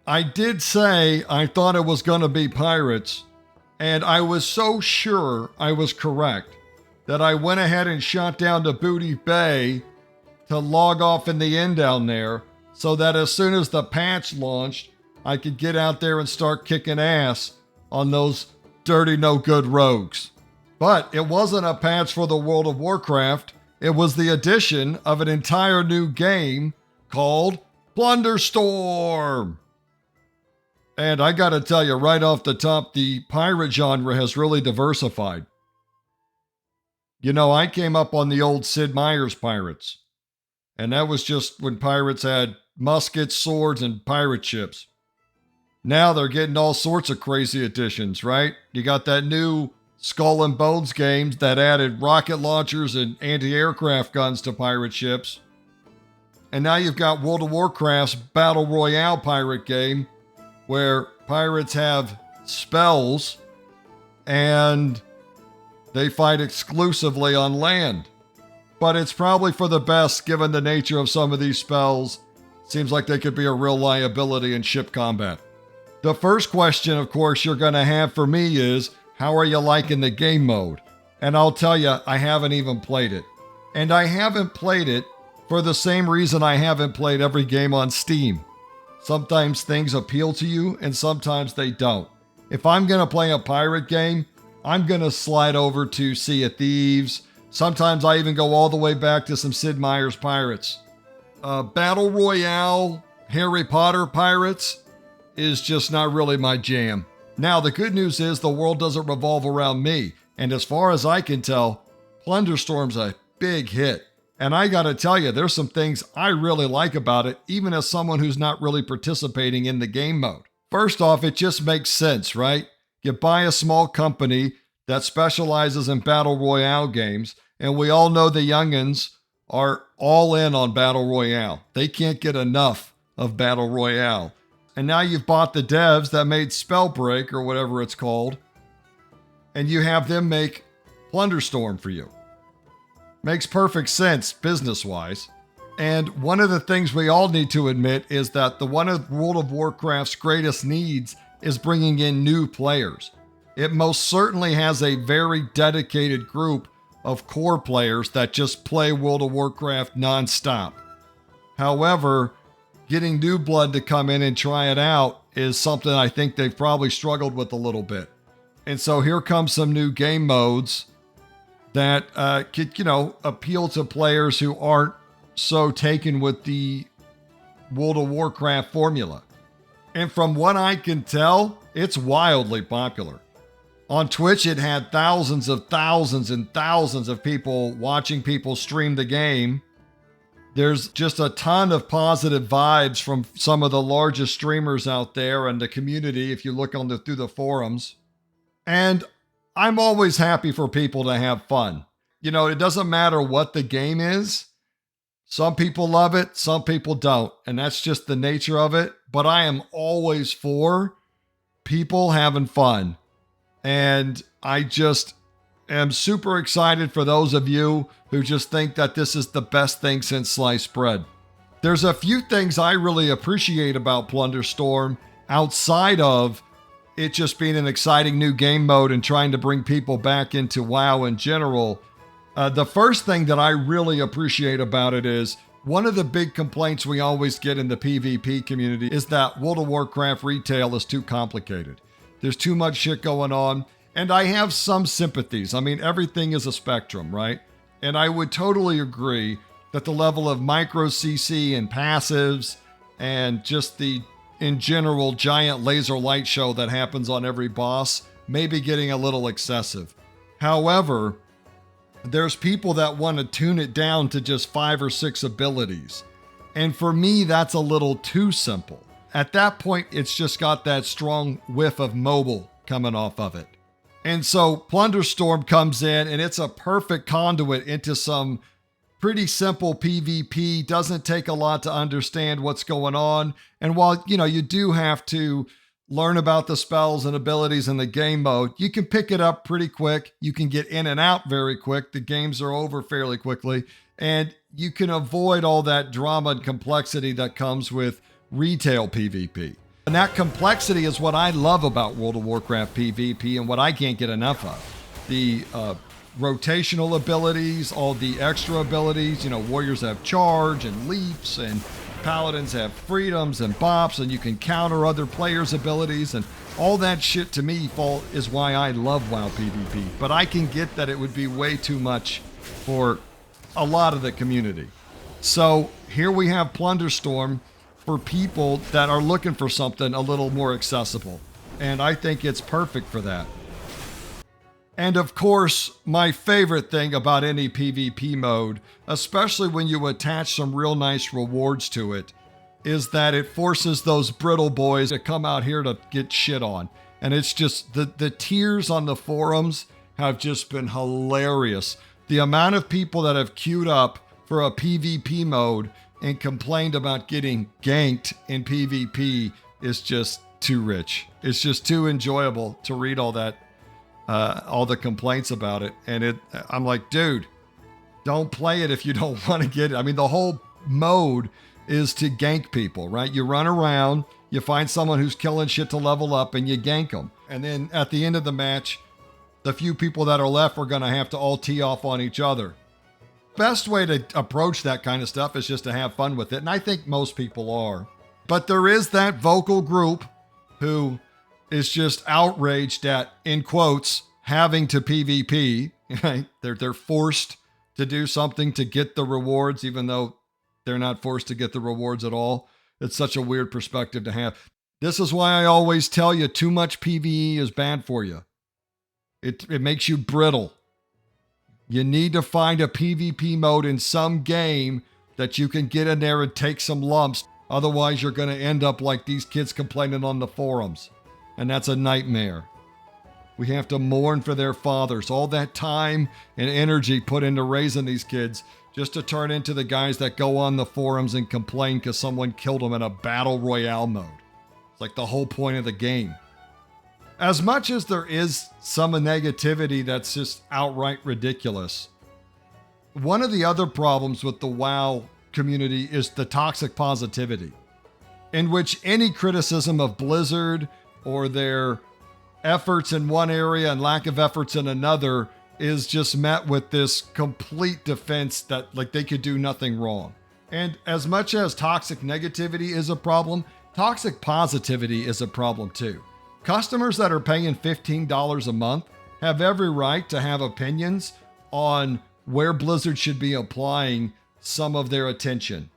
I did say I thought it was going to be pirates, and I was so sure I was correct that I went ahead and shot down to Booty Bay to log off in the inn down there so that as soon as the patch launched, I could get out there and start kicking ass on those dirty no good rogues. But it wasn't a patch for the World of Warcraft. It was the addition of an entire new game called Plunderstorm. And I gotta tell you right off the top, the pirate genre has really diversified. You know, I came up on the old Sid Meier's pirates. And that was just when pirates had muskets, swords, and pirate ships. Now they're getting all sorts of crazy additions, right? You got that new Skull and Bones games that added rocket launchers and anti-aircraft guns to pirate ships. And now you've got World of Warcraft's Battle Royale pirate game, where pirates have spells and they fight exclusively on land. But it's probably for the best given the nature of some of these spells. Seems like they could be a real liability in ship combat. The first question, of course, you're going to have for me is, how are you liking the game mode? And I'll tell you, I haven't even played it. And I haven't played it for the same reason I haven't played every game on Steam. Sometimes things appeal to you and sometimes they don't. If I'm going to play a pirate game, I'm going to slide over to Sea of Thieves. Sometimes I even go all the way back to some Sid Meier's pirates. Battle Royale, Harry Potter pirates is just not really my jam. Now, the good news is the world doesn't revolve around me. And as far as I can tell, Plunderstorm's a big hit. And I gotta tell you, there's some things I really like about it, even as someone who's not really participating in the game mode. First off, it just makes sense, right? You buy a small company that specializes in Battle Royale games, and we all know the youngins are all in on Battle Royale. They can't get enough of Battle Royale. And now you've bought the devs that made Spellbreak, or whatever it's called, and you have them make Plunderstorm for you. Makes perfect sense business-wise. And one of the things we all need to admit is that one of World of Warcraft's greatest needs is bringing in new players. It most certainly has a very dedicated group of core players that just play World of Warcraft nonstop. However, getting new blood to come in and try it out is something I think they've probably struggled with a little bit. And so here comes some new game modes that could, appeal to players who aren't so taken with the World of Warcraft formula. And from what I can tell, it's wildly popular. On Twitch, it had thousands and thousands of people watching people stream the game. There's just a ton of positive vibes from some of the largest streamers out there and the community if you look through the forums. And I'm always happy for people to have fun. It doesn't matter what the game is. Some people love it, some people don't, and that's just the nature of it. But I am always for people having fun. And I just am super excited for those of you who just think that this is the best thing since sliced bread. There's a few things I really appreciate about Plunderstorm outside of it just being an exciting new game mode and trying to bring people back into WoW in general. The first thing that I really appreciate about it is one of the big complaints we always get in the PvP community is that World of Warcraft retail is too complicated. There's too much shit going on. And I have some sympathies. I mean, everything is a spectrum, right? And I would totally agree that the level of micro CC and passives and just the, in general, giant laser light show that happens on every boss may be getting a little excessive. However, there's people that want to tune it down to just 5 or 6 abilities. And for me, that's a little too simple. At that point, it's just got that strong whiff of mobile coming off of it. And so Plunderstorm comes in and it's a perfect conduit into some pretty simple PvP. Doesn't take a lot to understand what's going on. And while, you do have to learn about the spells and abilities in the game mode, you can pick it up pretty quick. You can get in and out very quick. The games are over fairly quickly. And you can avoid all that drama and complexity that comes with retail PvP. And that complexity is what I love about World of Warcraft PvP and what I can't get enough of. The rotational abilities, all the extra abilities, warriors have charge and leaps, and paladins have freedoms and bops, and you can counter other players' abilities, and all that shit to me is why I love WoW PvP. But I can get that it would be way too much for a lot of the community. So here we have Plunderstorm for people that are looking for something a little more accessible. And I think it's perfect for that. And of course, my favorite thing about any PvP mode, especially when you attach some real nice rewards to it, is that it forces those brittle boys to come out here to get shit on. And it's just, the tiers on the forums have just been hilarious. The amount of people that have queued up for a PvP mode and complained about getting ganked in PvP is just too rich. It's just too enjoyable to read all that, all the complaints about it. And I'm like, dude, don't play it if you don't want to get it. I mean, the whole mode is to gank people, right? You run around, you find someone who's killing shit to level up, and you gank them. And then at the end of the match, the few people that are left are going to have to all tee off on each other. Best way to approach that kind of stuff is just to have fun with it. And I think most people are. But there is that vocal group who is just outraged at, in quotes, having to PvP. Right? They're forced to do something to get the rewards, even though they're not forced to get the rewards at all. It's such a weird perspective to have. This is why I always tell you too much PvE is bad for you. It makes you brittle. You need to find a PvP mode in some game that you can get in there and take some lumps. Otherwise, you're going to end up like these kids complaining on the forums. And that's a nightmare. We have to mourn for their fathers. All that time and energy put into raising these kids just to turn into the guys that go on the forums and complain because someone killed them in a battle royale mode. It's like the whole point of the game. As much as there is some negativity that's just outright ridiculous, one of the other problems with the WoW community is the toxic positivity, in which any criticism of Blizzard or their efforts in one area and lack of efforts in another is just met with this complete defense that like they could do nothing wrong. And as much as toxic negativity is a problem, toxic positivity is a problem too. Customers that are paying $15 a month have every right to have opinions on where Blizzard should be applying some of their attention.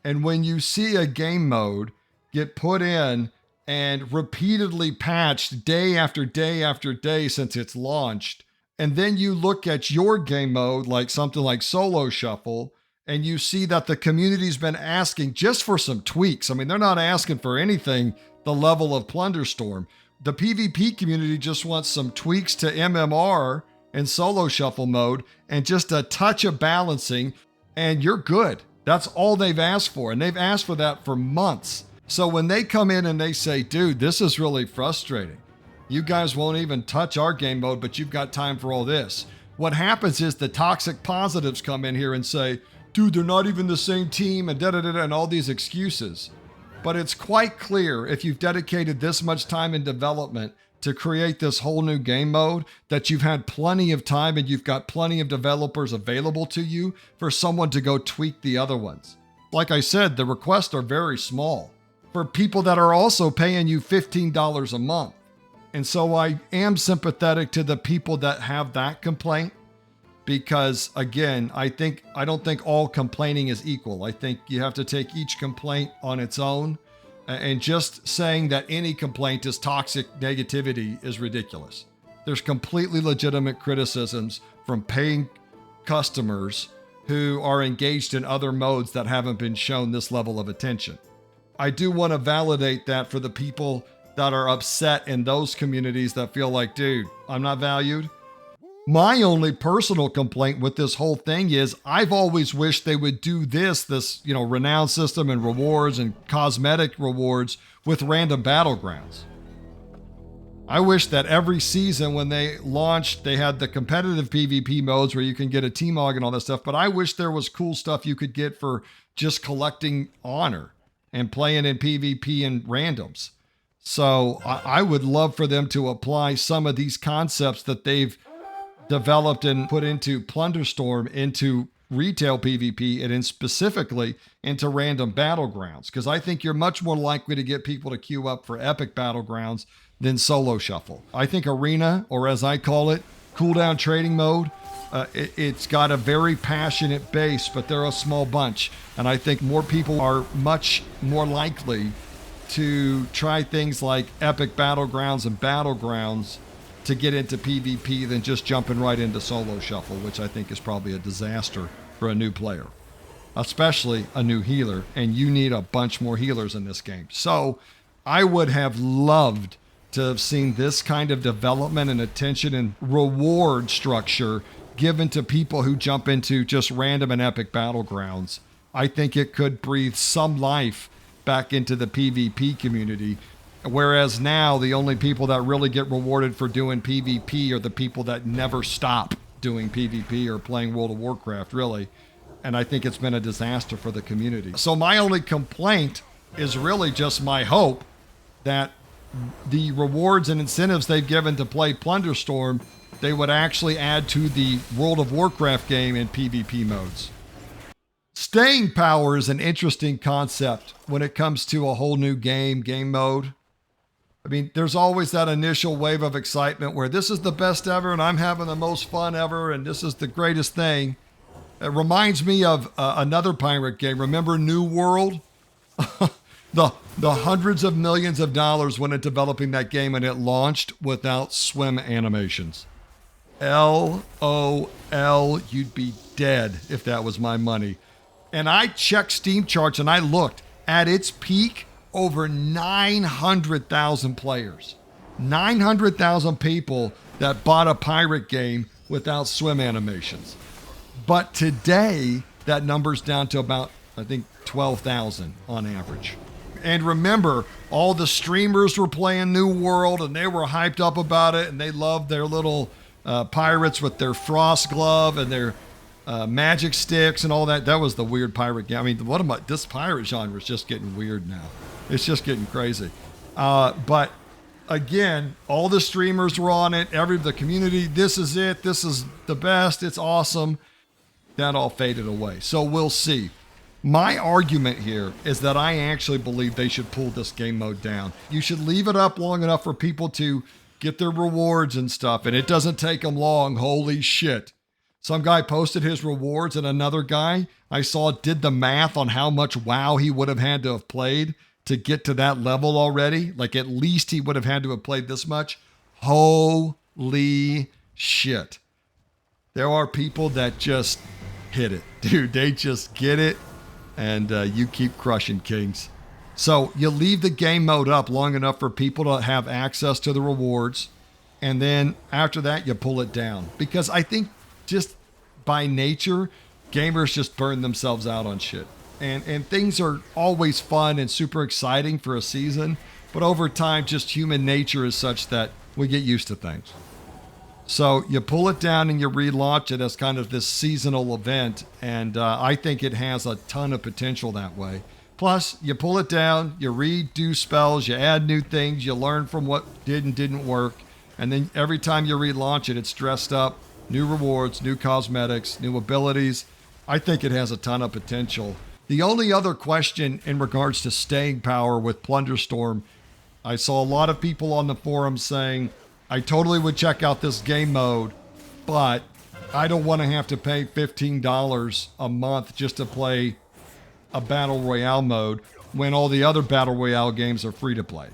And when you see a game mode get put in and repeatedly patched day after day after day since it's launched, and then you look at your game mode, like something like Solo Shuffle, and you see that the community's been asking just for some tweaks. I mean, they're not asking for anything the level of Plunderstorm. The PvP community just wants some tweaks to MMR and Solo Shuffle mode and just a touch of balancing, and you're good. That's all they've asked for, and they've asked for that for months. So when they come in and they say, dude, this is really frustrating. You guys won't even touch our game mode, but you've got time for all this. What happens is the toxic positives come in here and say, dude, they're not even the same team, and da-da-da-da, and all these excuses. But it's quite clear if you've dedicated this much time in development to create this whole new game mode that you've had plenty of time and you've got plenty of developers available to you for someone to go tweak the other ones. Like I said, the requests are very small for people that are also paying you $15 a month. And so I am sympathetic to the people that have that complaint because, again, I don't think all complaining is equal. I think you have to take each complaint on its own. And just saying that any complaint is toxic negativity is ridiculous. There's completely legitimate criticisms from paying customers who are engaged in other modes that haven't been shown this level of attention. I do want to validate that for the people that are upset in those communities that feel like, dude, I'm not valued. My only personal complaint with this whole thing is I've always wished they would do this, renown system and rewards and cosmetic rewards with random battlegrounds. I wish that every season when they launched, they had the competitive PvP modes where you can get a T-Mog and all that stuff, but I wish there was cool stuff you could get for just collecting honor and playing in PvP and randoms. So I would love for them to apply some of these concepts that they've developed and put into Plunderstorm into retail PvP and then specifically into random battlegrounds. Because I think you're much more likely to get people to queue up for epic battlegrounds than solo shuffle. I think arena, or as I call it, cooldown trading mode, it's got a very passionate base, but they're a small bunch. And I think more people are much more likely to try things like epic battlegrounds and battlegrounds to get into PvP than just jumping right into solo shuffle, which I think is probably a disaster for a new player, especially a new healer. And you need a bunch more healers in this game. So I would have loved to have seen this kind of development and attention and reward structure given to people who jump into just random and epic battlegrounds. I think it could breathe some life back into the PvP community. Whereas now the only people that really get rewarded for doing PvP are the people that never stop doing PvP or playing World of Warcraft, really. And I think it's been a disaster for the community. So my only complaint is really just my hope that the rewards and incentives they've given to play Plunderstorm, they would actually add to the World of Warcraft game in PvP modes. Staying power is an interesting concept when it comes to a whole new game mode. I mean, there's always that initial wave of excitement where this is the best ever and I'm having the most fun ever and this is the greatest thing. It reminds me of another pirate game. Remember New World? The hundreds of millions of dollars went into developing that game and it launched without swim animations. LOL, you'd be dead if that was my money. And I checked Steam charts and I looked at its peak, over 900,000 players. 900,000 people that bought a pirate game without swim animations. But today, that number's down to about, I think, 12,000 on average. And remember, all the streamers were playing New World and they were hyped up about it and they loved their little pirates with their frost glove and their magic sticks and all that. That was the weird pirate game. I mean, this pirate genre is just getting weird now. It's just getting crazy. But again, all the streamers were on it. The community, this is it. This is the best. It's awesome. That all faded away. So we'll see. My argument here is that I actually believe they should pull this game mode down. You should leave it up long enough for people to get their rewards and stuff. And it doesn't take them long. Holy shit. Some guy posted his rewards and another guy I saw did the math on how much WoW he would have had to have played to get to that level already. Like at least he would have had to have played this much. Holy shit. There are people that just hit it. Dude, they just get it. And you keep crushing, kings. So you leave the game mode up long enough for people to have access to the rewards. And then after that, you pull it down. Because I think just by nature, gamers just burn themselves out on shit. And things are always fun and super exciting for a season. But over time, just human nature is such that we get used to things. So you pull it down and you relaunch it as kind of this seasonal event. And I think it has a ton of potential that way. Plus, you pull it down, you redo spells, you add new things, you learn from what did and didn't work. And then every time you relaunch it, it's dressed up, new rewards, new cosmetics, new abilities. I think it has a ton of potential. The only other question in regards to staying power with Plunderstorm, I saw a lot of people on the forums saying, I totally would check out this game mode, but I don't want to have to pay $15 a month just to play a Battle Royale mode when all the other Battle Royale games are free to play.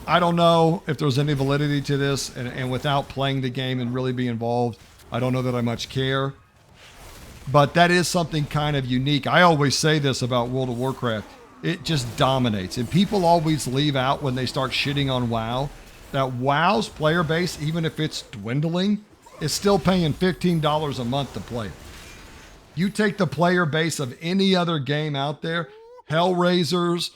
I don't know if there's any validity to this, and without playing the game and really be involved, I don't know that I much care. But that is something kind of unique. I always say this about World of Warcraft. It just dominates. And people always leave out when they start shitting on WoW. That WoW's player base, even if it's dwindling, is still paying $15 a month to play. You take the player base of any other game out there, Hellraisers,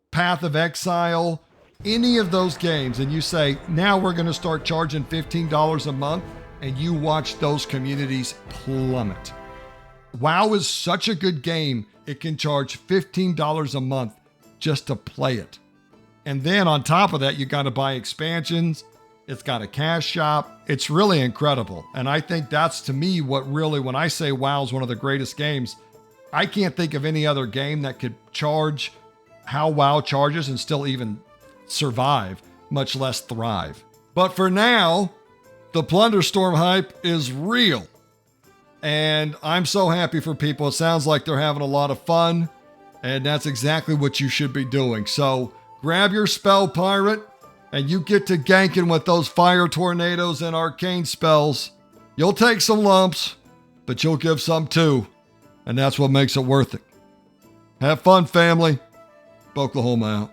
Path of Exile, any of those games, and you say, now we're going to start charging $15 a month, and you watch those communities plummet. WoW is such a good game, it can charge $15 a month just to play it. And then on top of that, you got to buy expansions. It's got a cash shop. It's really incredible. And I think that's, to me, what really, when I say WoW is one of the greatest games, I can't think of any other game that could charge how WoW charges and still even survive, much less thrive. But for now, the Plunderstorm hype is real. And I'm so happy for people. It sounds like they're having a lot of fun. And that's exactly what you should be doing. So grab your spell pirate and you get to ganking with those fire tornadoes and arcane spells. You'll take some lumps, but you'll give some too. And that's what makes it worth it. Have fun, family. Oklahoma out.